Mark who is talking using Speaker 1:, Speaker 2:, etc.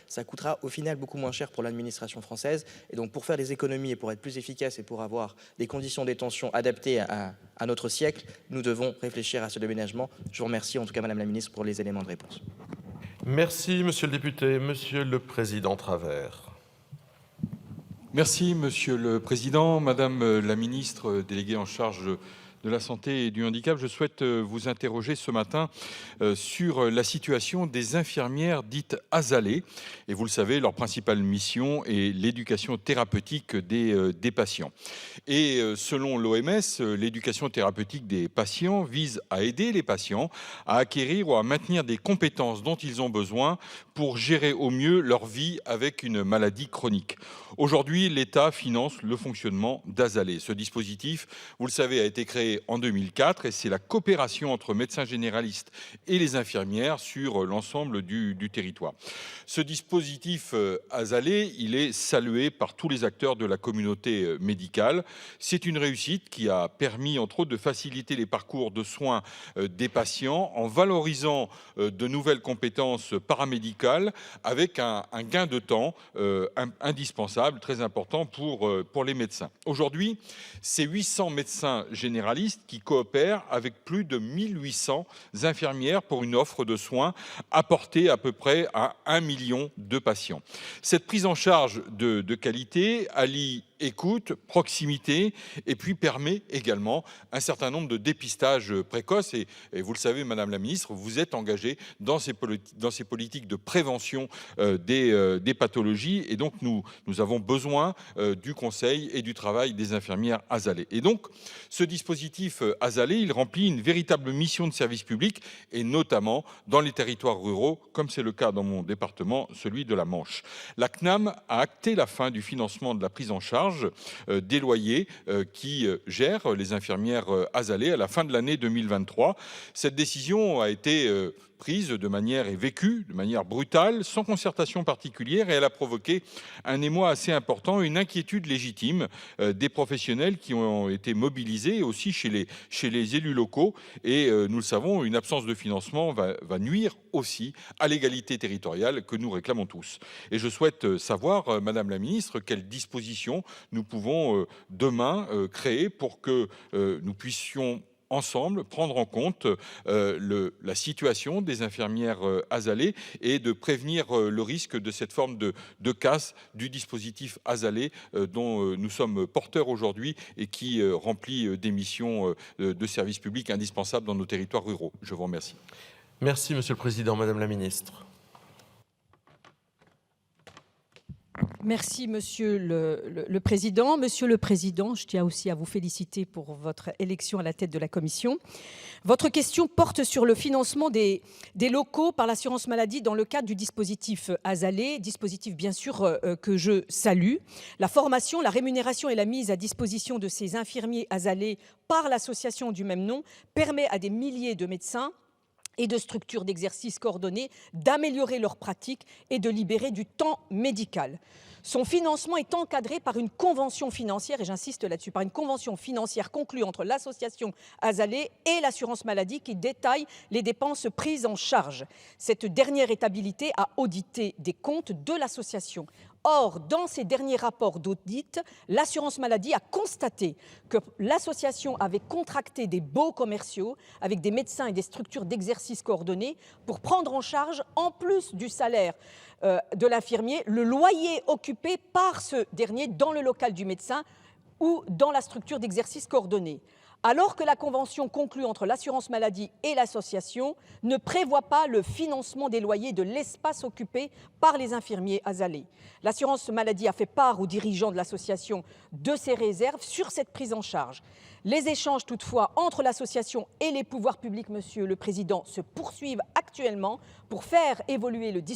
Speaker 1: ça coûtera au final beaucoup moins cher pour l'administration française. Et donc pour faire des économies et pour être plus efficace et pour avoir des conditions de détention adaptées à notre siècle, nous devons réfléchir à ce déménagement. Je vous remercie en tout cas Madame la Ministre pour les éléments de réponse.
Speaker 2: Merci Monsieur le député. Monsieur le Président Travert.
Speaker 3: Merci Monsieur le Président. Madame la Ministre déléguée en charge de la santé et du handicap, je souhaite vous interroger ce matin sur la situation des infirmières dites ASALées. Et vous le savez, leur principale mission est l'éducation thérapeutique des patients. Et selon l'OMS, l'éducation thérapeutique des patients vise à aider les patients à acquérir ou à maintenir des compétences dont ils ont besoin pour gérer au mieux leur vie avec une maladie chronique. Aujourd'hui, l'État finance le fonctionnement d'ASALées. Ce dispositif, vous le savez, a été créé en 2004 et c'est la coopération entre médecins généralistes et les infirmières sur l'ensemble du territoire. Ce dispositif ASALées, il est salué par tous les acteurs de la communauté médicale. C'est une réussite qui a permis, entre autres, de faciliter les parcours de soins des patients en valorisant de nouvelles compétences paramédicales avec un gain de temps indispensable, très important pour les médecins. Aujourd'hui, c'est 800 médecins généralistes qui coopèrent avec plus de 1800 infirmières pour une offre de soins apportée à peu près à 1 million de patients. Cette prise en charge de qualité allie écoute, proximité et puis permet également un certain nombre de dépistages précoces et vous le savez Madame la Ministre, vous êtes engagée dans ces politiques de prévention des pathologies et donc nous avons besoin du conseil et du travail des infirmières ASALées. Et donc ce dispositif ASALées, il remplit une véritable mission de service public et notamment dans les territoires ruraux comme c'est le cas dans mon département, celui de la Manche. La CNAM a acté la fin du financement de la prise en charge des loyers qui gèrent les infirmières ASALées à la fin de l'année 2023. Cette décision a été prise de manière et vécue de manière brutale, sans concertation particulière, et elle a provoqué un émoi assez important, une inquiétude légitime des professionnels qui ont été mobilisés, et aussi chez les élus locaux. Et nous le savons, une absence de financement va nuire aussi à l'égalité territoriale que nous réclamons tous. Et je souhaite savoir, Madame la Ministre, quelles dispositions nous pouvons demain créer pour que nous puissions ensemble prendre en compte la situation des infirmières ASALées et de prévenir le risque de cette forme de casse du dispositif ASALées dont nous sommes porteurs aujourd'hui et qui remplit des missions de service public indispensables dans nos territoires ruraux. Je vous remercie.
Speaker 2: Merci Monsieur le Président. Madame la Ministre.
Speaker 4: Merci Monsieur le Président. Monsieur le Président, je tiens aussi à vous féliciter pour votre élection à la tête de la Commission. Votre question porte sur le financement des locaux par l'assurance maladie dans le cadre du dispositif ASALées, dispositif bien sûr que je salue. La formation, la rémunération et la mise à disposition de ces infirmiers ASALées par l'association du même nom permet à des milliers de médecins et de structures d'exercice coordonnées d'améliorer leurs pratiques et de libérer du temps médical. Son financement est encadré par une convention financière, et j'insiste là-dessus, par une convention financière conclue entre l'association ASALées et l'assurance maladie qui détaille les dépenses prises en charge. Cette dernière est habilitée à auditer des comptes de l'association. Or, dans ses derniers rapports d'audit, l'assurance maladie a constaté que l'association avait contracté des baux commerciaux avec des médecins et des structures d'exercice coordonnées pour prendre en charge, en plus du salaire de l'infirmier, le loyer occupé par ce dernier dans le local du médecin ou dans la structure d'exercice coordonné. Alors que la convention conclue entre l'assurance maladie et l'association ne prévoit pas le financement des loyers de l'espace occupé par les infirmiers ASALées. L'assurance maladie a fait part aux dirigeants de l'association de ses réserves sur cette prise en charge. Les échanges toutefois entre l'association et les pouvoirs publics, Monsieur le Président, se poursuivent actuellement pour faire évoluer le dispositif